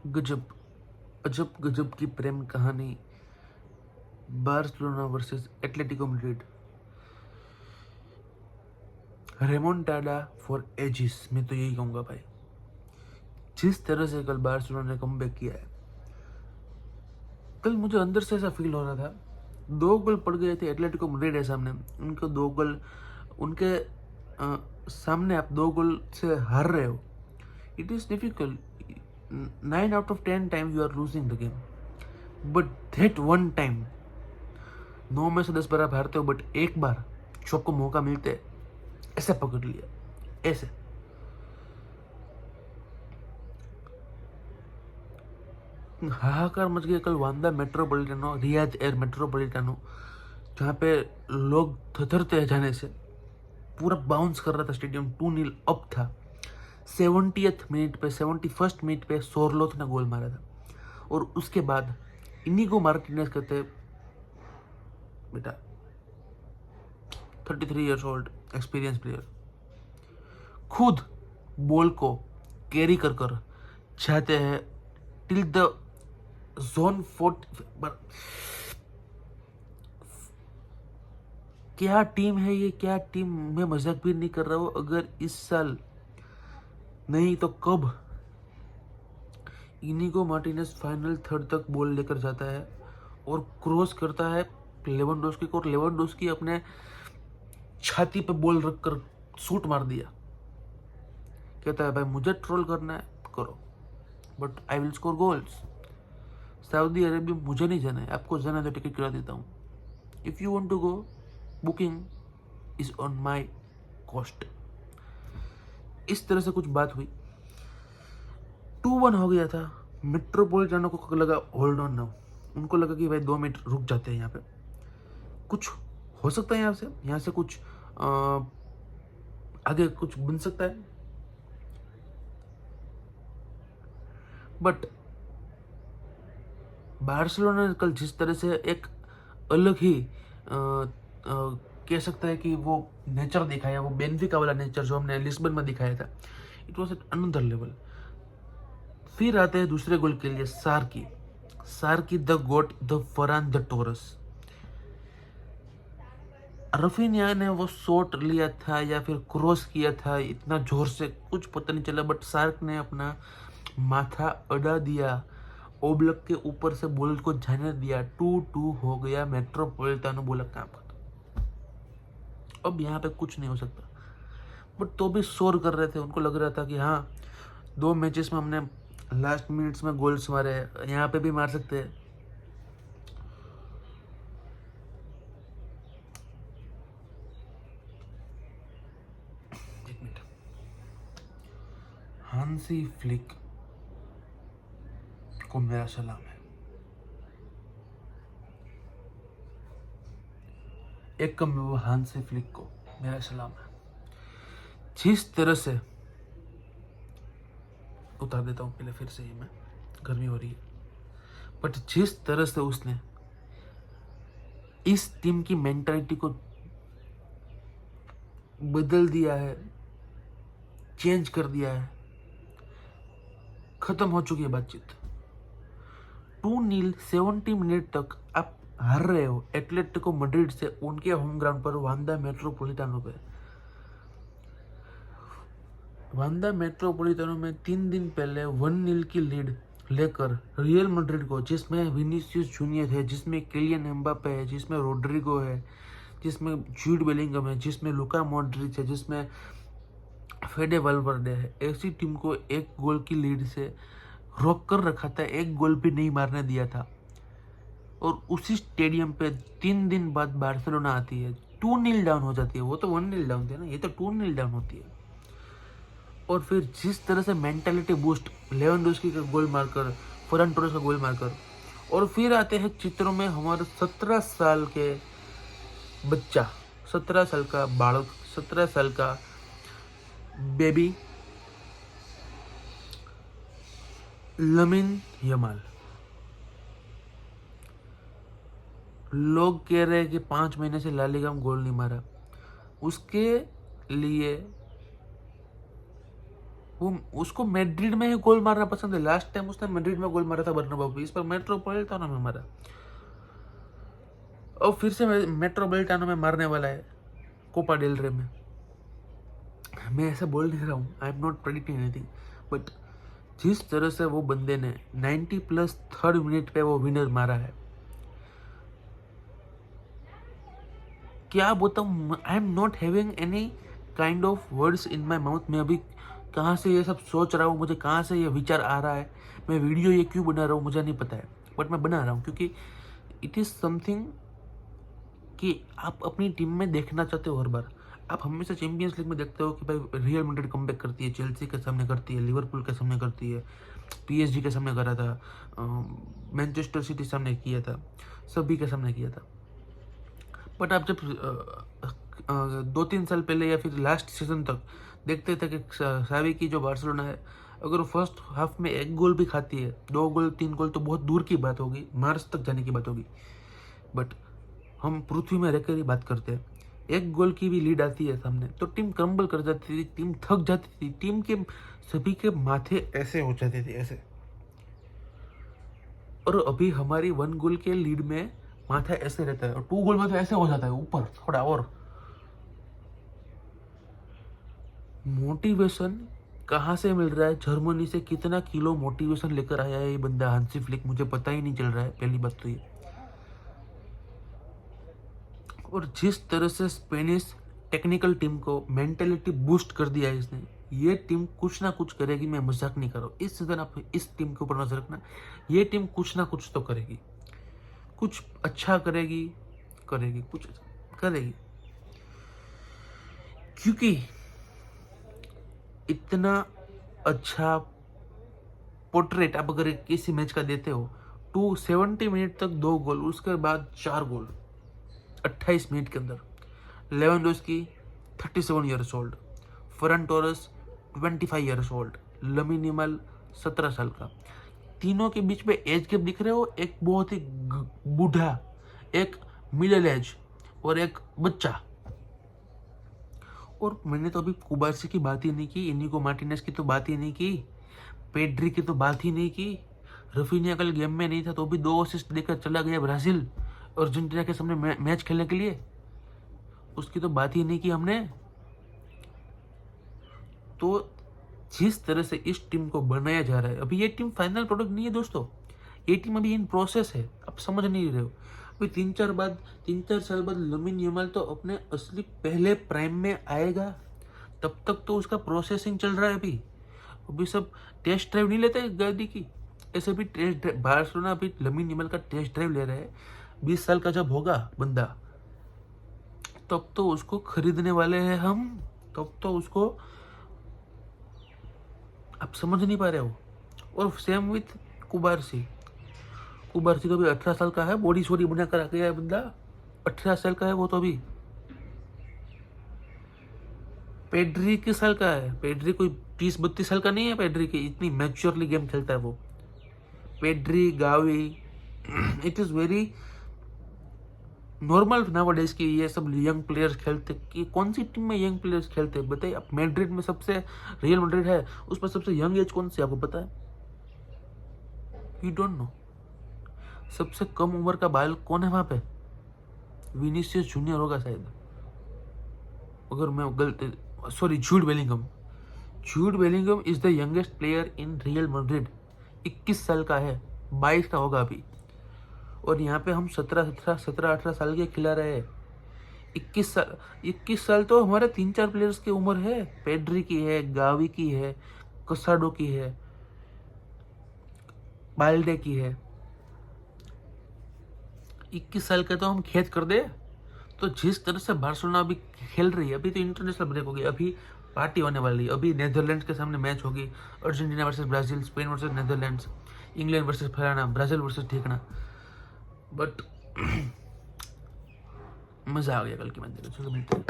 गजब अजब गजब की प्रेम कहानी Barcelona versus Atletico Madrid. Remontada for ages, मैं तो यही कहूँगा भाई। जिस तरह से कल बार्सिलोना ने कमबैक किया है, कल मुझे अंदर से ऐसा फील हो रहा था, 2 गोल पड़ गए थे एटलेटिको मैड्रिड है सामने, उनको 2 गोल, उनके सामने आप 2 गोल से हार रहे हो। It is difficult. 9 out of 10 time you are losing the game, but that one time, 9 में से 10 बार आप हारते हो, बट एक बार जो आपको मौका मिलते है, ऐसे पकड़ लिया, ऐसे। हाहाकार मच गया कल वांदा मेट्रोपॉलिटानो, रियाद एयर मेट्रोपॉलिटानो, जहाँ पे लोग थरथरते हैं जाने से। पूरा बाउंस कर रहा था स्टेडियम, 2-0 अप था। 71st मिनट पे सोरलोथ ने गोल मारा था, और उसके बाद इनिगो मार्टिनेज कहते, बेटा 33 ईयर्स ओल्ड एक्सपीरियंस प्लेयर, खुद बॉल को कैरी कर कर जाते हैं टिल द जोन 40। क्या टीम है ये, क्या टीम, मैं मजाक भी नहीं कर रहा हूँ। अगर इस साल नहीं तो कब इनिगो मार्टिनेज फाइनल थर्ड तक बॉल लेकर जाता है और क्रॉस करता है लेवेंडोस्की को, और लेवेंडोस्की अपने छाती पे बॉल रखकर शूट मार दिया। कहता है भाई मुझे ट्रोल करना है करो, but I will score goals. Saudi Arabia मुझे नहीं जाना है, आपको जाना है तो टिकट करा देता हूँ। If you want to go, booking is on my cost. इस तरह से कुछ बात हुई, 2-1 हो गया था। मेट्रोपॉलिटानो को लगा होल्ड ऑन नाउ, उनको लगा कि भाई 2 मिनट रुक जाते हैं, यहाँ पे कुछ हो सकता है, यहाँ से कुछ आगे कुछ बन सकता है। बट बार्सिलोना ने कल जिस तरह से एक अलग ही कह सकता है कि वो नेचर दिखाया, वो बेनफिका वाला नेचर जो हमने लिस्बन में दिखाया था, it was at another level. फिर आते हैं दूसरे गोल के लिए सार्की the goat, the Ferran the Torres. Raphinha ने वो शॉट लिया था या फिर क्रॉस किया था इतना जोर से, कुछ पता नहीं चला, बट सार्क ने अपना माथा अड़ा दिया, ओब्लक के ऊपर से बॉल को जाने दिया। 2-2 हो गया। मेट्रोपॉलिटानो बोला काम खत्म, अब यहाँ पे कुछ नहीं हो सकता। बट तो भी शोर कर रहे थे, उनको लग रहा था कि हाँ 2 मैचेस में हमने लास्ट मिनट्स में गोल्स मारे, यहाँ पे भी मार सकते हैं। एक मिनट, हांसी फ्लिक को मेरा सलाम है। एक कम वो हांसी फ्लिक को मेरा सलाम है। जिस तरह से, उतार देता हूँ पहले फिर से, ही मैं, गर्मी हो रही है, बट जिस तरह से उसने इस टीम की मेंटालिटी को बदल दिया है, चेंज कर दिया है, खत्म हो चुकी है बातचीत। 2-0 70 मिनट तक आप हार रहे हो एटलेटिको मैड्रिड से, उनके होम ग्राउंड पर, वांदा मेट्रोपॉलिटानो पे। वांदा मेट्रोपॉलिटानो में 3 दिन पहले 1-0 की लीड लेकर रियल मैड्रिड को, जिसमें विनीसियस जूनियर है, जिसमें किलियन एम्बापे है, जिसमें रोड्रिगो है, जिसमें जूड बेलिंगम है, जिसमें लुका मॉड्रिच है, जिसमें फेडे वाल्वर्डे है, ऐसी टीम को 1 गोल की लीड से रोक कर रखा था, 1 गोल भी नहीं मारने दिया था। और उसी स्टेडियम पे 3 दिन बाद बार्सिलोना आती है, 2-0 डाउन हो जाती है। वो तो 1-0 डाउन थे ना, ये तो 2-0 डाउन होती है। और फिर जिस तरह से मेंटालिटी बूस्ट, लेवेंडोस्की का गोल मारकर, फरहान टोरेस का गोल मारकर, और फिर आते हैं चित्रों में हमारे 17 साल के बच्चा, 17 साल का बालक, 17 साल का बेबी लमिन यमाल। लोग कह रहे हैं कि 5 महीने से ला लीगा में गोल नहीं मारा। उसके लिए वो उसको मैड्रिड में ही गोल मारना पसंद है। लास्ट टाइम उसने मैड्रिड में गोल मारा था बर्नाबाउ पे, इस पर मेट्रोपोलिटानो में मारा, और फिर से मेट्रोपोलिटानो में मारने वाला है कोपा डेल रे में। मैं ऐसा बोल नहीं रहा हूँ, I am not predicting anything, but जिस तरह से वो बंदे ने 90+ थर्ड मिनट पे वो विनर मारा है, क्या बताऊँ, I am not having any kind of words in my mouth. मैं अभी कहाँ से ये सब सोच रहा हूँ, मुझे कहाँ से ये विचार आ रहा है, मैं वीडियो ये क्यों बना रहा हूँ मुझे नहीं पता है, बट मैं बना रहा हूँ क्योंकि इट इज़ समथिंग कि आप अपनी टीम में देखना चाहते हो। हर बार आप हमेशा चैंपियंस लीग में देखते हो कि भाई रियल मैड्रिड कमबैक करती है, चेल्सी के सामने करती है, लिवरपूल के सामने करती है, PSG के सामने करा था, मैनचेस्टर सिटी सामने किया था, सभी के सामने किया था। बट आप जब 2-3 साल पहले या फिर लास्ट सीजन तक देखते थे कि सावी की जो बार्सिलोना है, अगर वो फर्स्ट हाफ में 1 गोल भी खाती है, 2 गोल 3 गोल तो बहुत दूर की बात होगी, मार्च तक जाने की बात होगी, बट हम पृथ्वी में रहकर ही बात करते हैं। 1 गोल की भी लीड आती है सामने तो टीम क्रम्बल कर जाती थी, टीम थक जाती थी, टीम के सभी के माथे ऐसे हो जाते थे, ऐसे। और अभी हमारी 1 गोल के लीड में माथा ऐसे रहता है, और 2 गोल में तो ऐसे हो जाता है ऊपर थोड़ा। और मोटिवेशन कहाँ से मिल रहा है, जर्मनी से कितना किलो मोटिवेशन लेकर आया है ये बंदा हांसी फ्लिक, मुझे पता ही नहीं चल रहा है, पहली बात तो ये। और जिस तरह से स्पेनिश टेक्निकल टीम को मेंटेलिटी बूस्ट कर दिया है इसने, ये टीम कुछ ना कुछ करेगी, मैं मजाक नहीं कर रहा हूँ। इस सीजन आप इस टीम के ऊपर नजर रखना, ये टीम कुछ ना कुछ तो करेगी, कुछ अच्छा करेगी, कुछ करेगी, क्योंकि इतना अच्छा पोर्ट्रेट आप अगर किसी मैच का देते हो, 270 मिनट तक 2 गोल, उसके बाद 4 गोल 28 मिनट के अंदर। Lewandowski 37 years old, Ferran Torres 25 years old, Lamine Yamal 17 साल का। तीनों के बीच में एज गैप दिख रहे हो, एक बहुत ही बूढ़ा, एक मिडिल एज और एक बच्चा। और मैंने तो अभी कुबार्सी की बात ही नहीं की, इनिगो मार्टिनेज की तो बात ही नहीं की, पेड्री की तो बात ही नहीं की, रफीनिया कल गेम में नहीं था तो भी 2 असिस्ट देकर चला गया ब्राजील अर्जेंटीना के सामने मैच खेलने के लिए, उसकी तो बात ही नहीं की हमने। तो जिस तरह से इस टीम को बनाया जा रहा है, अभी ये टीम फाइनल प्रोडक्ट नहीं है दोस्तों, ये टीम अभी इन प्रोसेस है, आप समझ नहीं रहे हो। अभी 3-4 साल बाद लामिन यामाल तो अपने असली पहले प्राइम में आएगा, तब तक तो उसका प्रोसेसिंग चल रहा है। अभी सब टेस्ट ड्राइव नहीं लेते गाड़ी की, ऐसे भी टेस्ट ड्राइव, बार्सिलोना अभी लामिन यामाल का टेस्ट ड्राइव ले रहा है। 20 साल का जब होगा बंदा, तब तो उसको खरीदने वाले हैं हम, तब तो उसको, आप समझ नहीं पा रहे हो। और सेम विथ कुबार्सी तो अभी 18 साल का है, बॉडी सोडी बना कर आ गया है बंदा, 18 साल का है वो तो अभी। पेड्री किस साल का है, पेड्री कोई 30-32 साल का नहीं है, पेड्री की इतनी मैच्योरली गेम खेलता है वो। Pedri, Gavi, it is very normal nowadays की ये सब यंग प्लेयर्स खेलते, कि कौन सी टीम में यंग प्लेयर्स खेलते बताइए आप। मैड्रिड में सबसे, रियल मैड्रिड है उस पर सबसे यंग एज कौन सी आपको पता है? You don't know. सबसे कम उम्र का बाल कौन है वहां पे? विनीसियस जूनियर होगा शायद, अगर मैं गलत, sorry, Jude Bellingham is the youngest player in real Madrid. 21 साल का है, 22 का होगा अभी, और यहाँ पे हम 17-18 साल के खिला रहे हैं। 21 साल तो हमारे 3-4 प्लेयर्स की उम्र है, पेड्री की है, गावी की है, कसाडो की है, बाल्डे की है। 21 साल का तो हम खेत कर दे। तो जिस तरह से बार्सिलोना अभी खेल रही है, अभी तो इंटरनेशनल ब्रेक होगी, अभी पार्टी होने वाली है, अभी नेदरलैंड्स के सामने मैच होगी, Argentina versus Brazil, Spain versus Netherlands, England versus फलाना, ब्राजील वर्सेस ठिकाना। बट मजा आ गया कल की मैच देखकर। चलो मिलते हैं।